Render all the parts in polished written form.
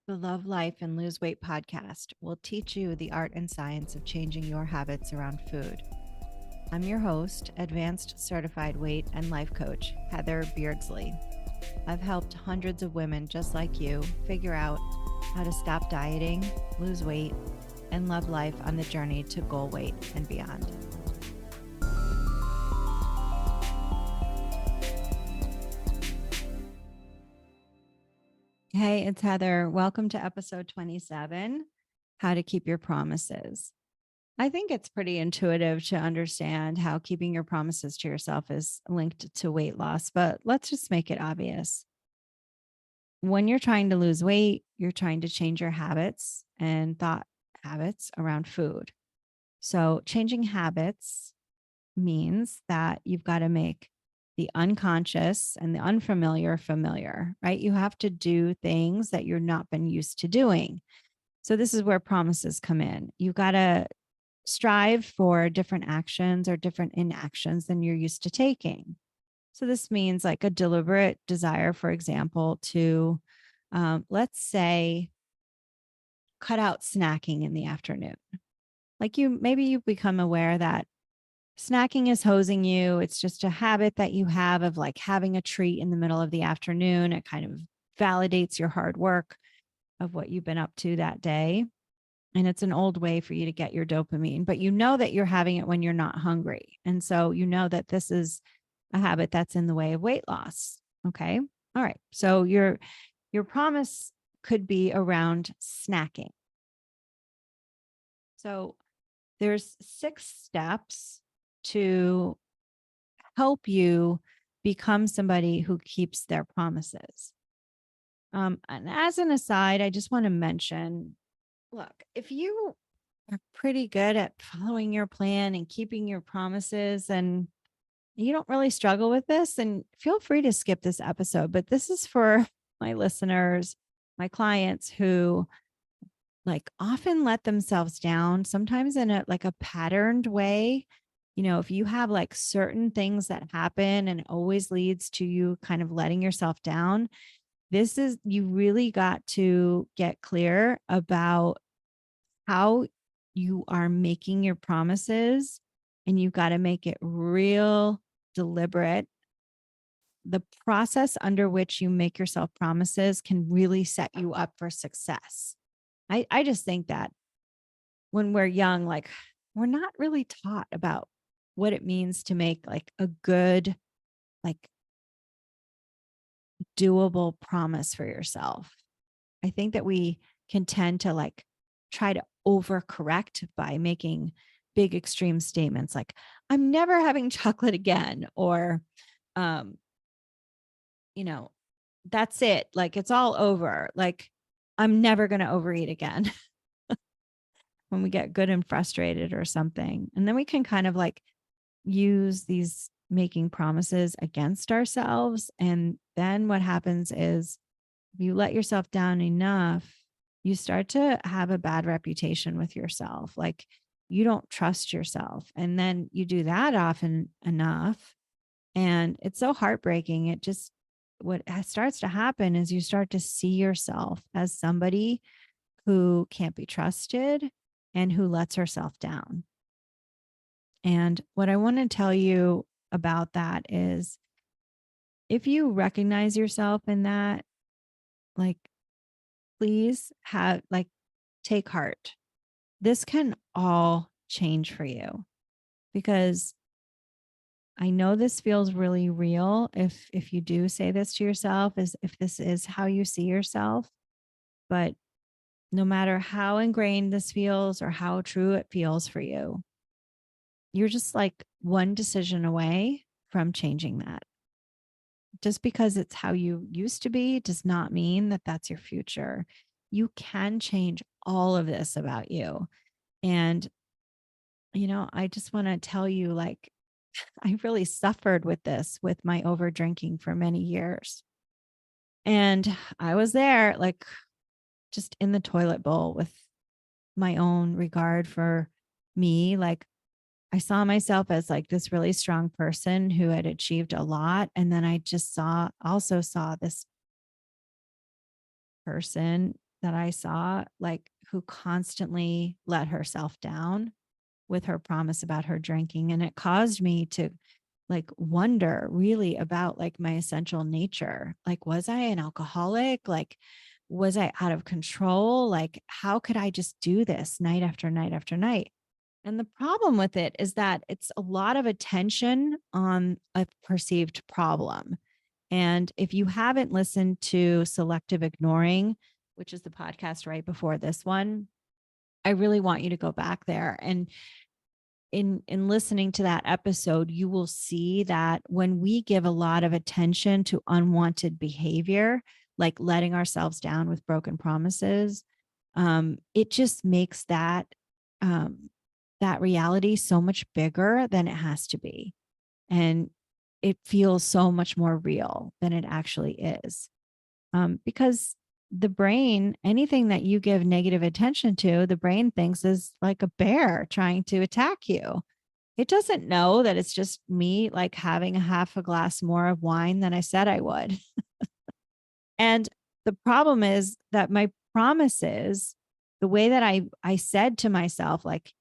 The Love Life and Lose Weight podcast will teach you the art and science of changing your habits around food. I'm your host, advanced certified weight and life coach, Heather Beardsley. I've helped hundreds of women just like you figure out how to stop dieting, lose weight, and love life on the journey to goal weight and beyond. Hey, it's Heather. Welcome to episode 27, How to Keep Your Promises. I think it's pretty intuitive to understand how keeping your promises to yourself is linked to weight loss, but let's just make it obvious. When you're trying to lose weight, you're trying to change your habits and thought habits around food. So, changing habits means that you've got to make the unconscious and the unfamiliar familiar, right? You have to do things that you've not been used to doing. So, this is where promises come in. You've got to strive for different actions or different inactions than you're used to taking. So this means like a deliberate desire, for example, to let's say cut out snacking in the afternoon. Like maybe you become aware that snacking is hosing you. It's just a habit that you have of like having a treat in the middle of the afternoon. It kind of validates your hard work of what you've been up to that day. And it's an old way for you to get your dopamine, but you know that you're having it when you're not hungry. And so you know that this is a habit that's in the way of weight loss. Okay. All right. So your promise could be around snacking. So there's 6 steps to help you become somebody who keeps their promises. And as an aside, I just want to mention, look, if you are pretty good at following your plan and keeping your promises and you don't really struggle with this, then feel free to skip this episode. But this is for my listeners, my clients who like often let themselves down, sometimes in a like a patterned way. You know, if you have like certain things that happen and it always leads to you kind of letting yourself down, this is you really got to get clear about how you are making your promises, and you've got to make it real deliberate. The process under which you make yourself promises can really set you up for success. I just think that when we're young, like we're not really taught about what it means to make like a good, like doable promise for yourself. I think that we can tend to like try to overcorrect by making big extreme statements like, I'm never having chocolate again, or, um, you know, that's it. Like it's all over. Like I'm never going to overeat again when we get good and frustrated or something. And then we can kind of like use these making promises against ourselves. And then what happens is if you let yourself down enough, you start to have a bad reputation with yourself. Like you don't trust yourself. And then you do that often enough. And it's so heartbreaking. It just, what starts to happen is you start to see yourself as somebody who can't be trusted and who lets herself down. And what I want to tell you about that is if you recognize yourself in that, like, please have, like, take heart. This can all change for you because I know this feels really real if you do say this to yourself, is if this is how you see yourself. But no matter how ingrained this feels or how true it feels for you, you're just like one decision away from changing that. Just because it's how you used to be does not mean that that's your future. You can change all of this about you. And, I just want to tell you, like, I really suffered with this with my over drinking for many years. And I was there, like, just in the toilet bowl with my own regard for me. Like, I saw myself as like this really strong person who had achieved a lot. And then I just also saw this person that I saw, like, who constantly let herself down with her promise about her drinking. And it caused me to like wonder really about like my essential nature. Like, was I an alcoholic? Like, was I out of control? Like, how could I just do this night after night after night? And the problem with it is that it's a lot of attention on a perceived problem. And if you haven't listened to Selective Ignoring, which is the podcast right before this one, I really want you to go back there. And in listening to that episode, you will see that when we give a lot of attention to unwanted behavior, like letting ourselves down with broken promises, it just makes um, that reality so much bigger than it has to be, and it feels so much more real than it actually is. Because the brain, anything that you give negative attention to, the brain thinks is like a bear trying to attack you. It doesn't know that it's just me like having a half a glass more of wine than I said I would. And the problem is that my promises, the way that I said to myself, like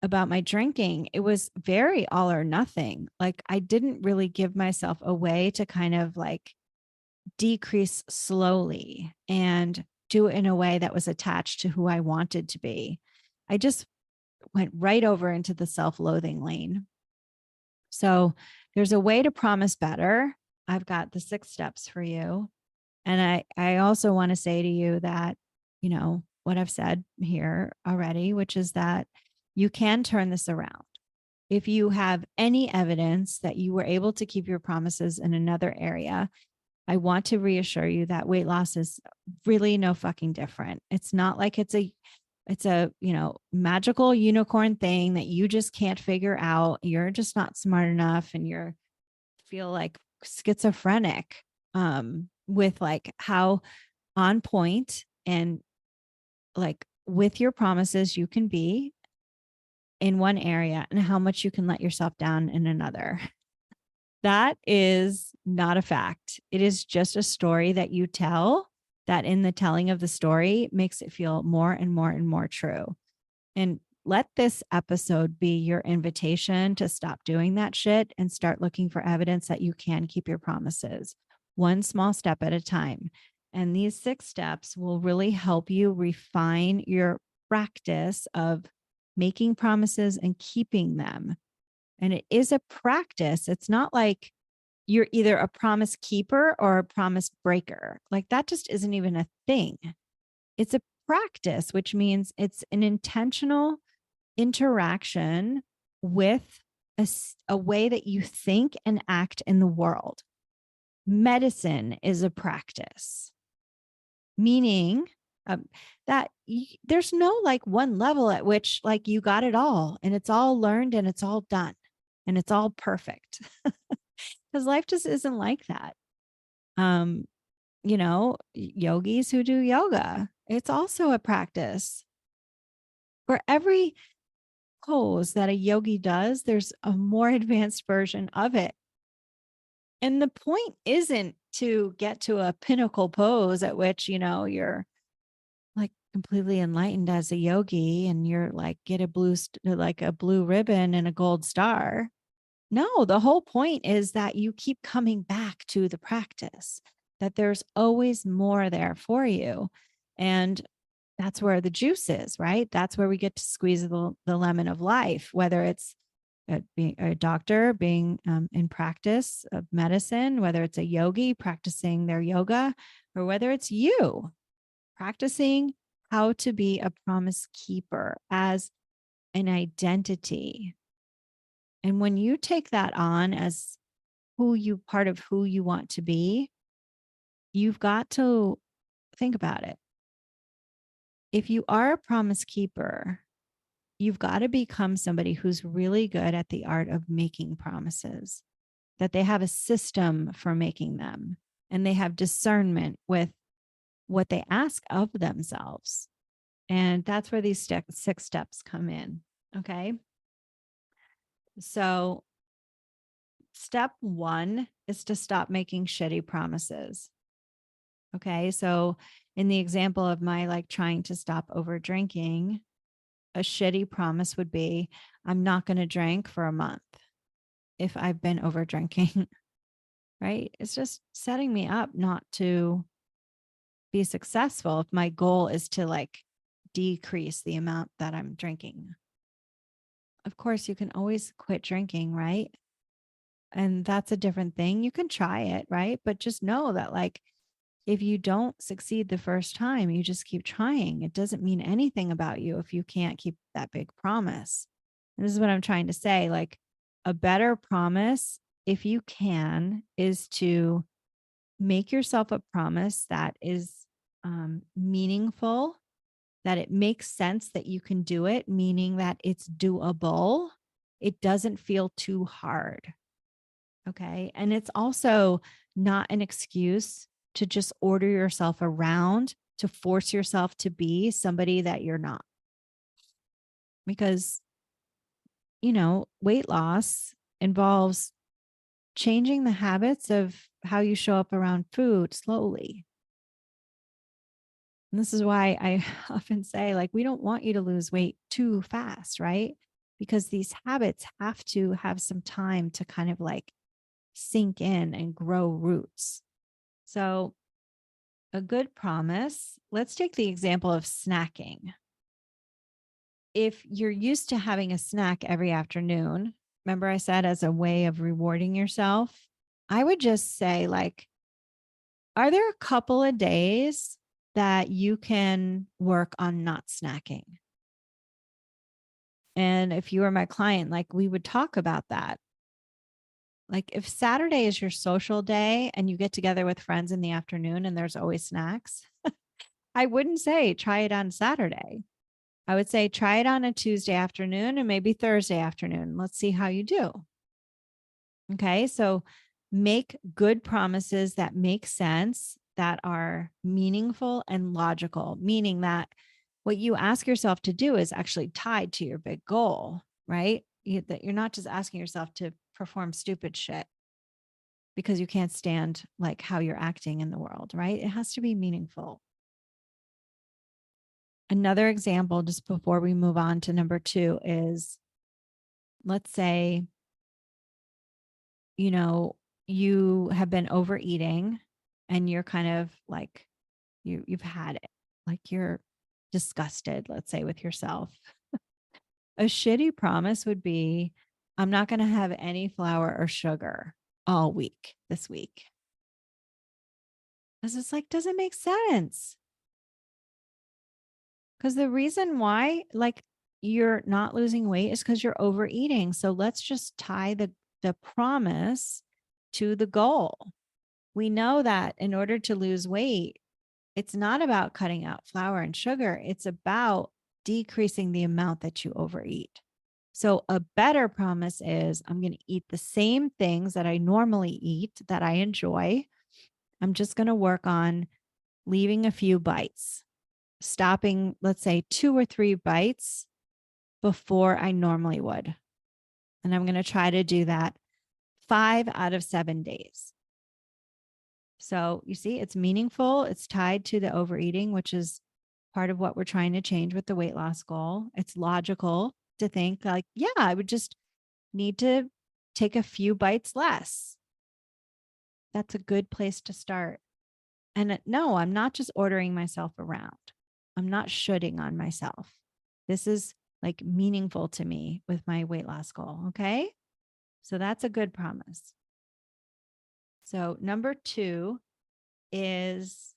about my drinking, it was very all or nothing. Like I didn't really give myself a way to kind of like decrease slowly and do it in a way that was attached to who I wanted to be. I just went right over into the self-loathing lane. So there's a way to promise better. I've got the 6 steps for you. And I also want to say to you that, you know, what I've said here already, which is that you can turn this around. If you have any evidence that you were able to keep your promises in another area, I want to reassure you that weight loss is really no fucking different. It's not like it's a, you know, magical unicorn thing that you just can't figure out. You're just not smart enough and you're feel like schizophrenic with like how on point and like with your promises you can be in one area and how much you can let yourself down in another. That is not a fact. It is just a story that you tell that in the telling of the story makes it feel more and more and more true. And let this episode be your invitation to stop doing that shit and start looking for evidence that you can keep your promises, one small step at a time. And these 6 steps will really help you refine your practice of making promises and keeping them. And it is a practice. It's not like you're either a promise keeper or a promise breaker. Like that just isn't even a thing. It's a practice, which means it's an intentional interaction with a way that you think and act in the world. Medicine is a practice, meaning that there's no like one level at which like you got it all and it's all learned and it's all done and it's all perfect. Because life just isn't like that. Um, you know, yogis who do yoga, it's also a practice. For every pose that a yogi does, there's a more advanced version of it. And the point isn't to get to a pinnacle pose at which, you know, you're like completely enlightened as a yogi and you're like, get a like a blue ribbon and a gold star. No, the whole point is that you keep coming back to the practice, that there's always more there for you. And that's where the juice is, right? That's where we get to squeeze the lemon of life, whether it's being a doctor, being in practice of medicine, whether it's a yogi practicing their yoga, or whether it's you practicing how to be a promise keeper as an identity. And when you take that on as part of who you want to be, you've got to think about it. If you are a promise keeper, you've got to become somebody who's really good at the art of making promises, that they have a system for making them and they have discernment with what they ask of themselves. And that's where these 6 steps come in. Okay. So step 1 is to stop making shitty promises. Okay. So in the example of my like trying to stop over drinking, a shitty promise would be, I'm not going to drink for a month if I've been over drinking, right? It's just setting me up not to be successful if my goal is to like decrease the amount that I'm drinking. Of course, you can always quit drinking, right? And that's a different thing. You can try it, right? But just know that, like, if you don't succeed the first time, you just keep trying. It doesn't mean anything about you if you can't keep that big promise. And this is what I'm trying to say. Like, a better promise, if you can, is to make yourself a promise that is meaningful, that it makes sense that you can do it, meaning that it's doable. It doesn't feel too hard. Okay. And it's also not an excuse to just order yourself around to force yourself to be somebody that you're not. Because, weight loss involves changing the habits of how you show up around food slowly. And this is why I often say, like, we don't want you to lose weight too fast, right? Because these habits have to have some time to kind of like sink in and grow roots. So, a good promise, let's take the example of snacking. If you're used to having a snack every afternoon, remember I said as a way of rewarding yourself, I would just say, like, are there a couple of days that you can work on not snacking? And if you were my client, like, we would talk about that. Like, if Saturday is your social day and you get together with friends in the afternoon and there's always snacks, I wouldn't say try it on Saturday. I would say try it on a Tuesday afternoon and maybe Thursday afternoon. Let's see how you do. Okay. So make good promises that make sense, that are meaningful and logical, meaning that what you ask yourself to do is actually tied to your big goal, right? That you're not just asking yourself to perform stupid shit because you can't stand like how you're acting in the world, right? It has to be meaningful. Another example, just before we move on to number 2, is let's say, you have been overeating and you're kind of like, you've had it, like you're disgusted, let's say, with yourself. A shitty promise would be, I'm not going to have any flour or sugar all week this week. Because it's like, doesn't make sense. Because the reason why, like, you're not losing weight is because you're overeating. So let's just tie the promise to the goal. We know that in order to lose weight, it's not about cutting out flour and sugar. It's about decreasing the amount that you overeat. So a better promise is, I'm going to eat the same things that I normally eat, that I enjoy. I'm just going to work on leaving a few bites, stopping, let's say 2 or 3 bites before I normally would. And I'm going to try to do that 5 out of 7 days. So you see, it's meaningful. It's tied to the overeating, which is part of what we're trying to change with the weight loss goal. It's logical to think like, yeah, I would just need to take a few bites less. That's a good place to start. And no, I'm not just ordering myself around. I'm not shoulding on myself. This is like meaningful to me with my weight loss goal. Okay. So that's a good promise. So number 2 is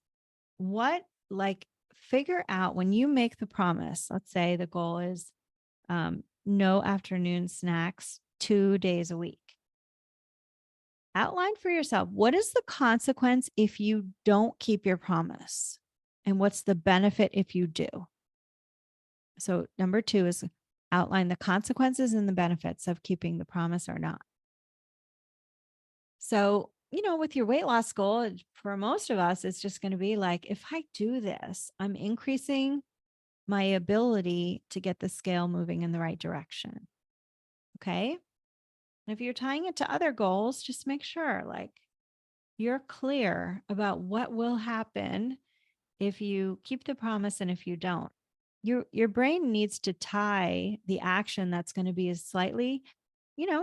figure out when you make the promise. Let's say the goal is no afternoon snacks 2 days a week. Outline for yourself, what is the consequence if you don't keep your promise? And what's the benefit if you do? So number 2 is outline the consequences and the benefits of keeping the promise or not. So, with your weight loss goal, for most of us, it's just going to be like, if I do this, I'm increasing my ability to get the scale moving in the right direction. Okay. And if you're tying it to other goals, just make sure like you're clear about what will happen if you keep the promise and if you don't. Your brain needs to tie the action that's going to be slightly,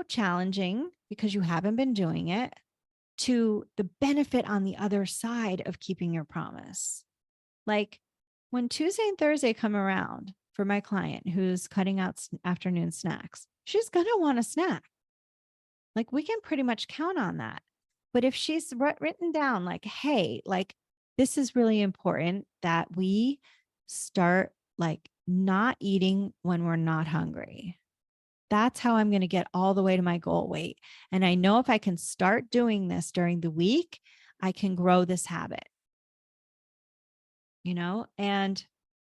challenging because you haven't been doing it, to the benefit on the other side of keeping your promise. Like when Tuesday and Thursday come around for my client who's cutting out afternoon snacks, she's going to want a snack. Like we can pretty much count on that. But if she's written down like, hey, like this is really important that we start like not eating when we're not hungry. That's how I'm going to get all the way to my goal weight. And I know if I can start doing this during the week, I can grow this habit, and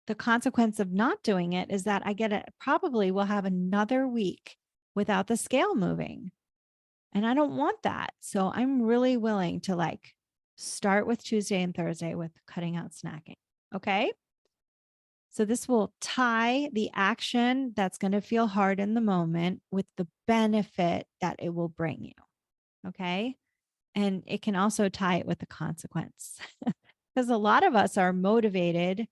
the consequence of not doing it is that I get it, probably will have another week without the scale moving. And I don't want that. So I'm really willing to like start with Tuesday and Thursday with cutting out snacking. Okay. So this will tie the action that's going to feel hard in the moment with the benefit that it will bring you. Okay. And it can also tie it with the consequence because a lot of us are motivated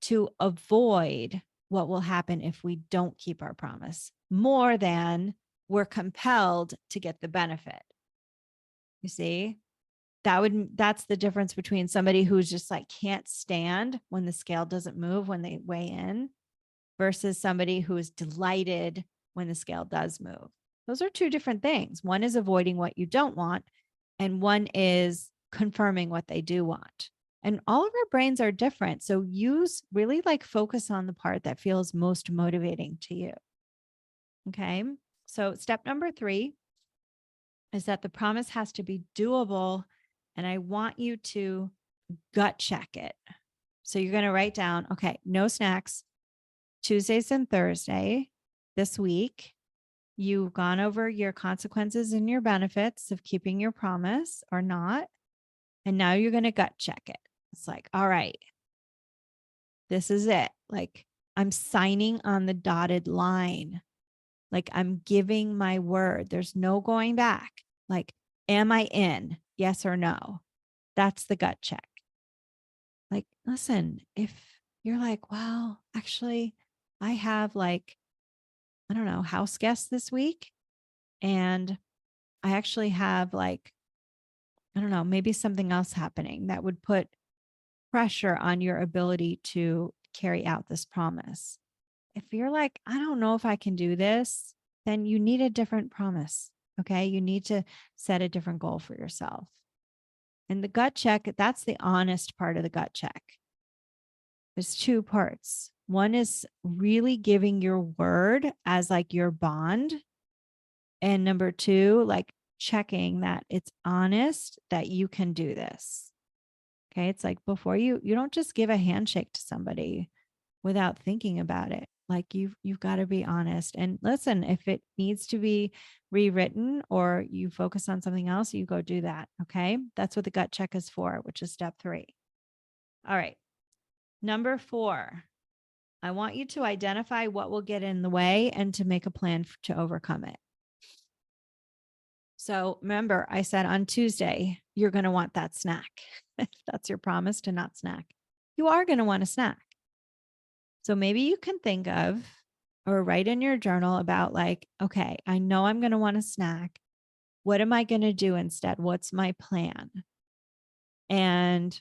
to avoid what will happen if we don't keep our promise more than we're compelled to get the benefit. You see? That's the difference between somebody who's just like can't stand when the scale doesn't move when they weigh in versus somebody who is delighted when the scale does move. Those are two different things. One is avoiding what you don't want, and one is confirming what they do want. And all of our brains are different. So really like focus on the part that feels most motivating to you. Okay. So step number 3 is that the promise has to be doable. And I want you to gut check it. So you're going to write down, okay, no snacks Tuesdays and Thursday this week. You've gone over your consequences and your benefits of keeping your promise or not. And now you're going to gut check it. It's like, all right, this is it. Like I'm signing on the dotted line. Like I'm giving my word. There's no going back. Like, am I in? Yes or no? That's the gut check. Like, listen, if you're like, well, actually, I have like, I don't know, house guests this week. And I actually have like, I don't know, maybe something else happening that would put pressure on your ability to carry out this promise. If you're like, I don't know if I can do this, then you need a different promise. Okay. You need to set a different goal for yourself. And the gut check, that's the honest part of the gut check. There's 2 parts. One is really giving your word as like your bond. And number 2, like checking that it's honest that you can do this. Okay. It's like before you don't just give a handshake to somebody without thinking about it. Like you've got to be honest. And listen, if it needs to be rewritten or you focus on something else, you go do that. Okay. That's what the gut check is for, which is step 3. All right. Number 4, I want you to identify what will get in the way and to make a plan to overcome it. So remember, I said on Tuesday, you're going to want that snack. If that's your promise to not snack, you are going to want a snack. So maybe you can think of or write in your journal about like, okay, I know I'm going to want a snack. What am I going to do instead? What's my plan? And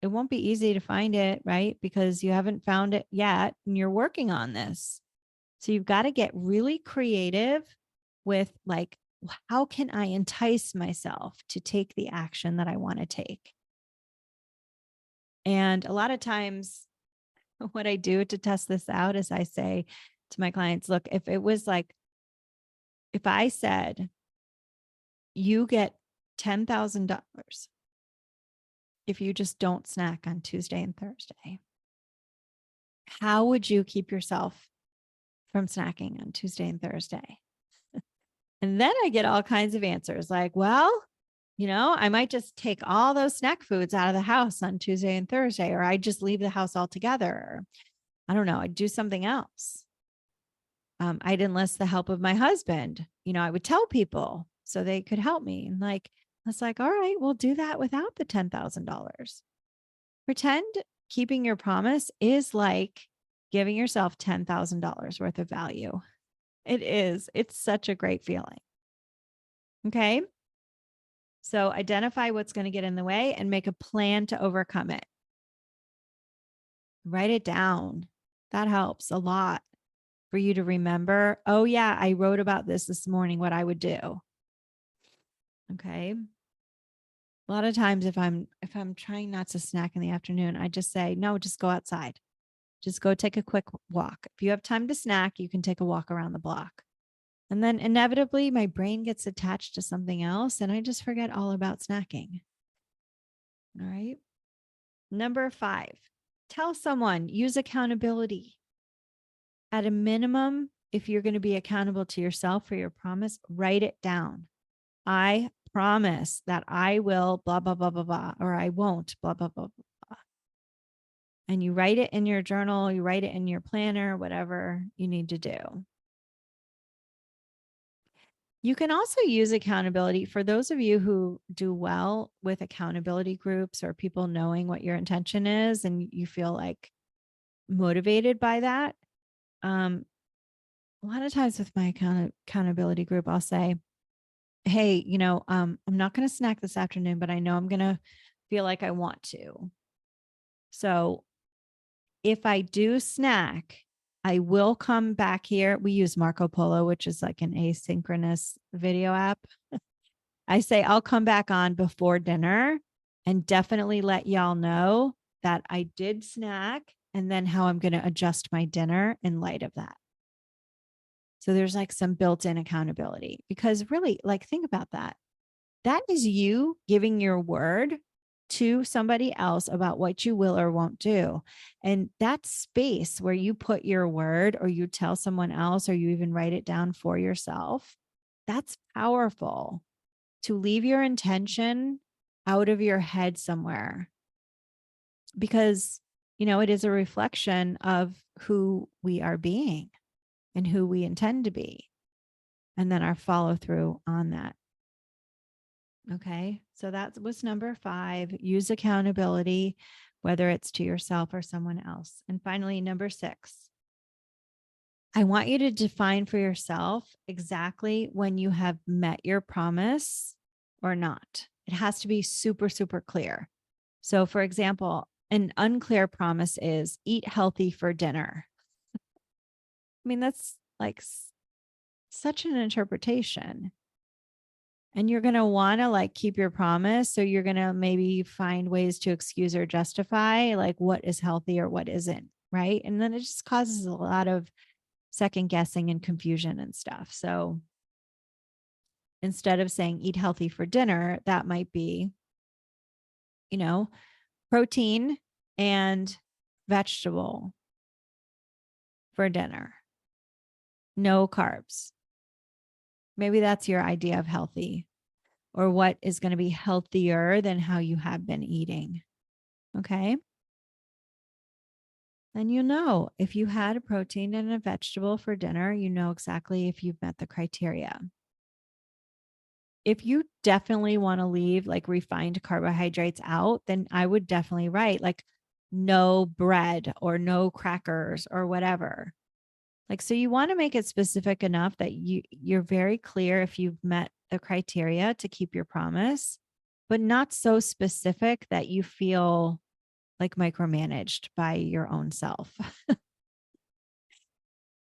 it won't be easy to find it, right? Because you haven't found it yet and you're working on this. So you've got to get really creative with like, how can I entice myself to take the action that I want to take? And a lot of times, what I do to test this out is I say to my clients, look, if it was like, if I said, you get $10,000 if you just don't snack on Tuesday and Thursday, how would you keep yourself from snacking on Tuesday and Thursday? And then I get all kinds of answers like, well, I might just take all those snack foods out of the house on Tuesday and Thursday, or I just leave the house altogether. Or, I don't know, I'd do something else. I'd enlist the help of my husband. I would tell people so they could help me. And like, I was like, all right, we'll do that without the $10,000. Pretend keeping your promise is like giving yourself $10,000 worth of value. It is. It's such a great feeling. Okay. So identify what's going to get in the way and make a plan to overcome it. Write it down. That helps a lot for you to remember. Oh, yeah, I wrote about this morning, what I would do. Okay. A lot of times if I'm trying not to snack in the afternoon, I just say, no, just go outside. Just go take a quick walk. If you have time to snack, you can take a walk around the block. And then inevitably my brain gets attached to something else and I just forget all about snacking. All right. Number 5, tell someone, use accountability. At a minimum, if you're going to be accountable to yourself for your promise, write it down. I promise that I will blah, blah, blah, blah, blah, or I won't blah, blah, blah, blah, blah. And you write it in your journal, you write it in your planner, whatever you need to do. You can also use accountability for those of you who do well with accountability groups or people knowing what your intention is and you feel like motivated by that. A lot of times with my accountability group, I'll say, hey, I'm not going to snack this afternoon, but I know I'm going to feel like I want to. So if I do snack, I will come back here. We use Marco Polo, which is like an asynchronous video app. I say, I'll come back on before dinner and definitely let y'all know that I did snack and then how I'm going to adjust my dinner in light of that. So there's like some built-in accountability because really, like, think about that. That is you giving your word to somebody else about what you will or won't do. And that space where you put your word or you tell someone else or you even write it down for yourself, that's powerful to leave your intention out of your head somewhere because, it is a reflection of who we are being and who we intend to be, and then our follow through on that. Okay. So that was number 5, use accountability, whether it's to yourself or someone else. And finally, number 6, I want you to define for yourself exactly when you have met your promise or not. It has to be super, super clear. So for example, an unclear promise is eat healthy for dinner. I mean, that's like such an interpretation. And you're going to want to like keep your promise. So you're going to maybe find ways to excuse or justify like what is healthy or what isn't. Right. And then it just causes a lot of second guessing and confusion and stuff. So instead of saying eat healthy for dinner, that might be, protein and vegetable for dinner, no carbs. Maybe that's your idea of healthy or what is going to be healthier than how you have been eating. Okay. Then if you had a protein and a vegetable for dinner, exactly if you've met the criteria. If you definitely want to leave like refined carbohydrates out, then I would definitely write like no bread or no crackers or whatever. Like, so you want to make it specific enough that you're very clear if you've met the criteria to keep your promise, but not so specific that you feel like micromanaged by your own self.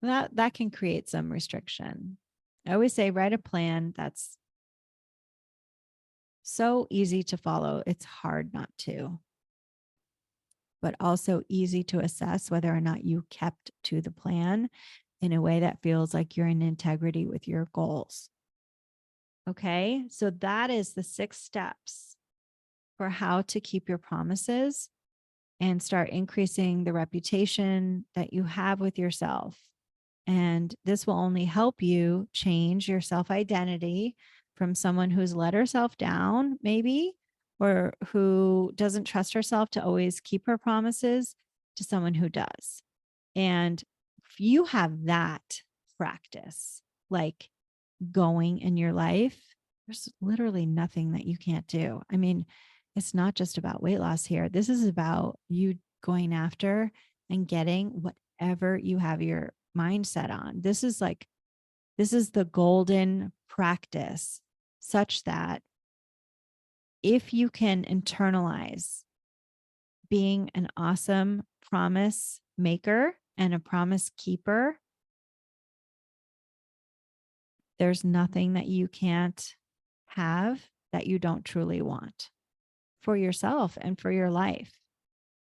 that can create some restriction. I always say, write a plan that's so easy to follow. It's hard not to, but also easy to assess whether or not you kept to the plan in a way that feels like you're in integrity with your goals. Okay. So that is the 6 steps for how to keep your promises and start increasing the reputation that you have with yourself. And this will only help you change your self-identity from someone who's let herself down, maybe, or who doesn't trust herself to always keep her promises, to someone who does. And if you have that practice, like going in your life, there's literally nothing that you can't do. I mean, it's not just about weight loss here. This is about you going after and getting whatever you have your mindset on. This is the golden practice, such that if you can internalize being an awesome promise maker and a promise keeper, there's nothing that you can't have that you don't truly want for yourself and for your life.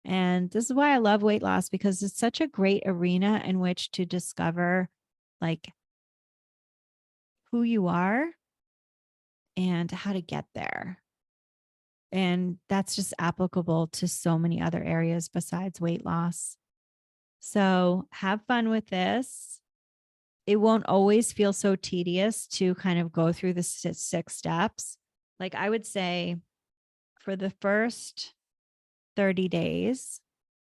And this is why I love weight loss, because it's such a great arena in which to discover like who you are and how to get there. And that's just applicable to so many other areas besides weight loss. So have fun with this. It won't always feel so tedious to kind of go through the 6 steps. Like I would say for the first 30 days,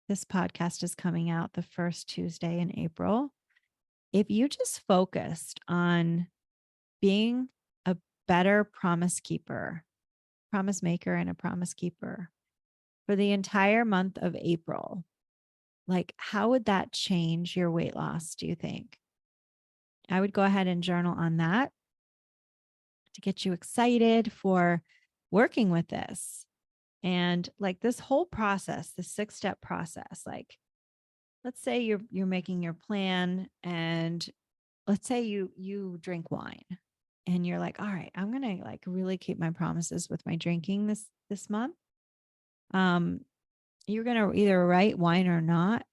this podcast is coming out the first Tuesday in April. If you just focused on being a better promise keeper, promise maker, and a promise keeper for the entire month of April, like how would that change your weight loss, do you think? I would go ahead and journal on that to get you excited for working with this. And like this whole process, the 6-step process, like let's say you're making your plan, and let's say you drink wine and you're like, all right, I'm going to like really keep my promises with my drinking this month. You're going to either write wine or not.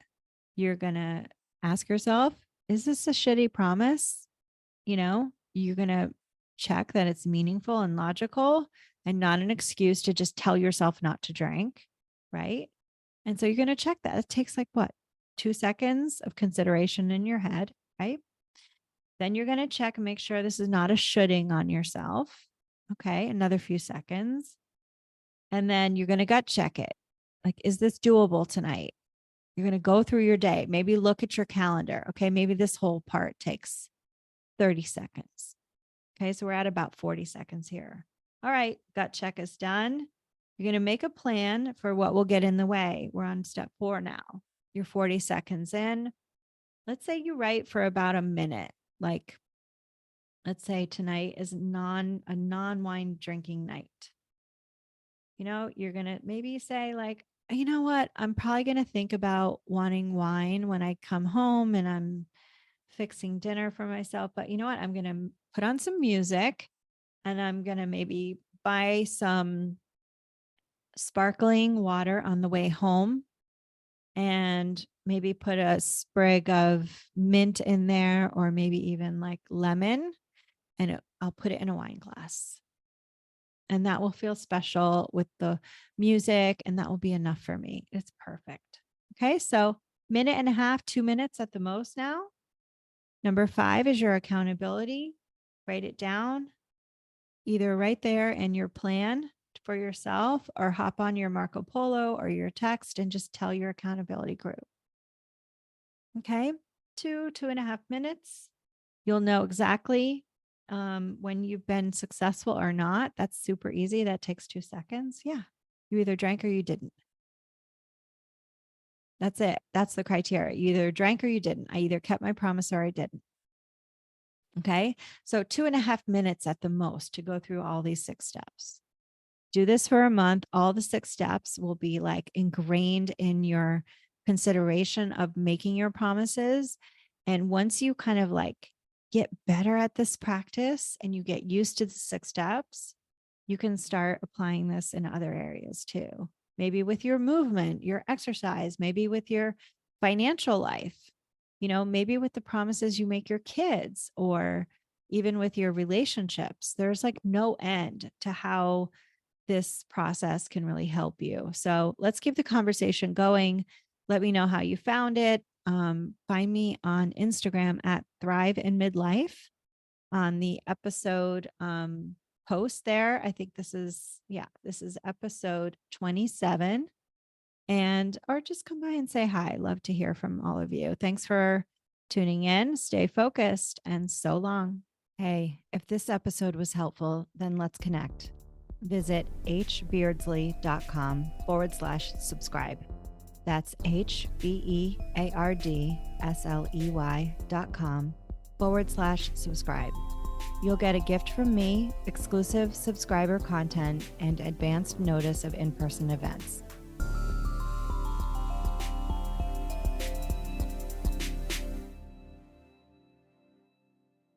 You're going to ask yourself, is this a shitty promise? You're going to check that it's meaningful and logical and not an excuse to just tell yourself not to drink. Right. And so you're going to check that. It takes like what? 2 seconds of consideration in your head. Right. Then you're going to check and make sure this is not a shoulding on yourself. Okay. Another few seconds. And then you're going to gut check it. Like, is this doable tonight? You're going to go through your day. Maybe look at your calendar. Okay. Maybe this whole part takes 30 seconds. Okay. So we're at about 40 seconds here. All right. Gut check is done. You're going to make a plan for what will get in the way. We're on step 4 now. You're 40 seconds in. Let's say you write for about a minute. Like, let's say tonight is a non-wine drinking night. You're going to maybe say like, you know what? I'm probably going to think about wanting wine when I come home and I'm fixing dinner for myself. But you know what? I'm going to put on some music and I'm going to maybe buy some sparkling water on the way home and maybe put a sprig of mint in there, or maybe even like lemon, and I'll put it in a wine glass. And that will feel special with the music, and that will be enough for me. It's perfect. Okay, so 1.5, 2 minutes at the most now. Number 5 is your accountability. Write it down, either right there in your plan for yourself, or hop on your Marco Polo or your text and just tell your accountability group. Okay, 2.5 minutes. You'll know exactly when you've been successful or not. That's super easy. That takes 2 seconds. Yeah. You either drank or you didn't. That's it. That's the criteria. You either drank or you didn't. I either kept my promise or I didn't. Okay. So 2.5 minutes at the most to go through all these 6 steps. Do this for a month. All the 6 steps will be like ingrained in your consideration of making your promises. And once you kind of like get better at this practice and you get used to the 6 steps, you can start applying this in other areas too. Maybe with your movement, your exercise, maybe with your financial life, maybe with the promises you make your kids, or even with your relationships. There's like no end to how this process can really help you. So let's keep the conversation going. Let me know how you found it. Find me on Instagram at Thrive in Midlife on the episode post there. I think this is episode 27. Or just come by and say hi. Love to hear from all of you. Thanks for tuning in. Stay focused, and so long. Hey, if this episode was helpful, then let's connect. visit hbeardsley.com/subscribe. That's HBEARDSLEY.com/subscribe. You'll get a gift from me, exclusive subscriber content, and advanced notice of in-person events.